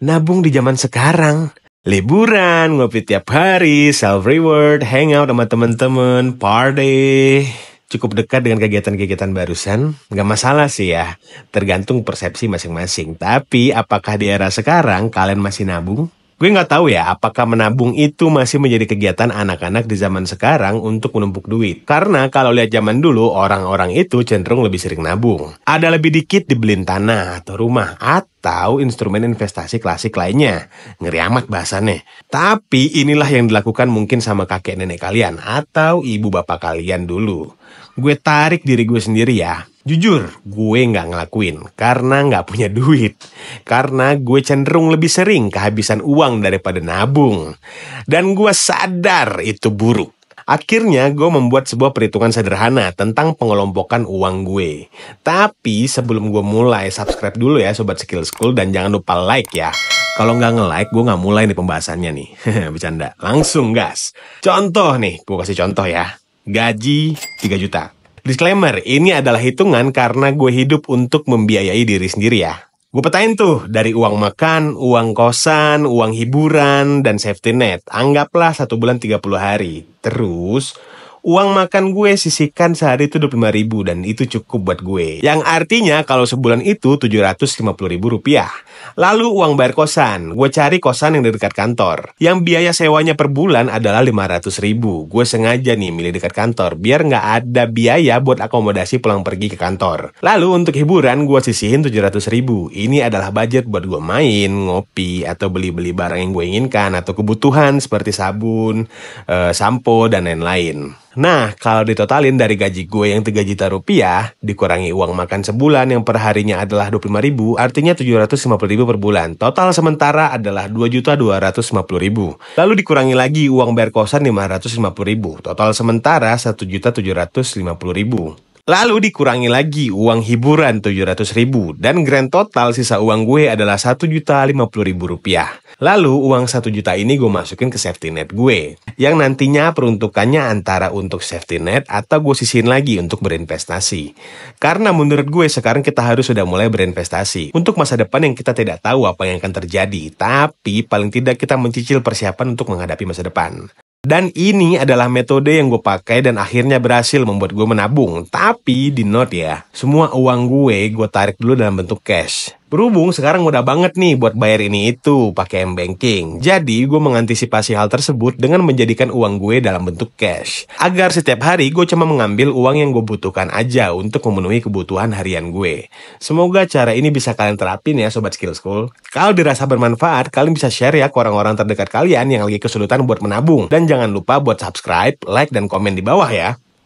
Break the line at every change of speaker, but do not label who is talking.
nabung di zaman sekarang. Liburan, ngopi tiap hari, self-reward, hangout sama temen-temen, party. Cukup dekat dengan kegiatan-kegiatan barusan. Nggak masalah sih ya, tergantung persepsi masing-masing. Tapi apakah di era sekarang kalian masih nabung? Gue nggak tahu ya, apakah menabung itu masih menjadi kegiatan anak-anak di zaman sekarang untuk menumpuk duit. Karena kalau lihat zaman dulu, orang-orang itu cenderung lebih sering nabung. Ada lebih dikit dibeliin tanah atau rumah, atau instrumen investasi klasik lainnya. Ngeri amat bahasannya. Tapi inilah yang dilakukan mungkin sama kakek nenek kalian, atau ibu bapak kalian dulu. Gue tarik diri gue sendiri ya. Jujur, gue nggak ngelakuin karena nggak punya duit. Karena gue cenderung lebih sering kehabisan uang daripada nabung. Dan gue sadar itu buruk. Akhirnya gue membuat sebuah perhitungan sederhana tentang pengelompokan uang gue. Tapi sebelum gue mulai, subscribe dulu ya Sobat Skill School dan jangan lupa like ya. Kalau nggak nge-like, gue nggak mulai nih pembahasannya nih. Bercanda, langsung gas. Contoh nih, gue kasih contoh ya. Gaji 3 juta. Disclaimer, ini adalah hitungan karena gue hidup untuk membiayai diri sendiri ya. Gue petain tuh dari uang makan, uang kosan, uang hiburan, dan safety net. Anggaplah 1 bulan 30 hari. Terus, uang makan gue sisihkan sehari itu 25.000 dan itu cukup buat gue. Yang artinya kalau sebulan itu 750.000 rupiah. Lalu uang bayar kosan, gue cari kosan yang di dekat kantor. Yang biaya sewanya per bulan adalah 500.000. Gue sengaja nih milih dekat kantor, biar nggak ada biaya buat akomodasi pulang pergi ke kantor. Lalu untuk hiburan, gue sisihin 700.000. Ini adalah budget buat gue main, ngopi, atau beli-beli barang yang gue inginkan, atau kebutuhan seperti sabun, sampo, dan lain-lain. Nah, kalau ditotalin dari gaji gue yang 3 juta rupiah, dikurangi uang makan sebulan yang per harinya adalah 25.000, artinya 750.000 per bulan. Total sementara adalah 2.250.000. Lalu dikurangi lagi uang bayar kosan 550.000. Total sementara 1.750.000. Lalu dikurangi lagi uang hiburan 700.000 dan grand total sisa uang gue adalah 1.050.000 rupiah. Lalu uang 1 juta ini gue masukin ke safety net gue, yang nantinya peruntukannya antara untuk safety net atau gue sisihin lagi untuk berinvestasi. Karena menurut gue sekarang kita harus sudah mulai berinvestasi untuk masa depan yang kita tidak tahu apa yang akan terjadi, tapi paling tidak kita mencicil persiapan untuk menghadapi masa depan. Dan ini adalah metode yang gue pakai dan akhirnya berhasil membuat gue menabung. Tapi di note ya, semua uang gue tarik dulu dalam bentuk cash. Berhubung sekarang mudah banget nih buat bayar ini itu pakai M-Banking. Jadi gue mengantisipasi hal tersebut dengan menjadikan uang gue dalam bentuk cash. Agar setiap hari gue cuma mengambil uang yang gue butuhkan aja untuk memenuhi kebutuhan harian gue. Semoga cara ini bisa kalian terapin ya Sobat Skill School. Kalau dirasa bermanfaat, kalian bisa share ya ke orang-orang terdekat kalian yang lagi kesulitan buat menabung. Dan jangan lupa buat subscribe, like, dan komen di bawah ya.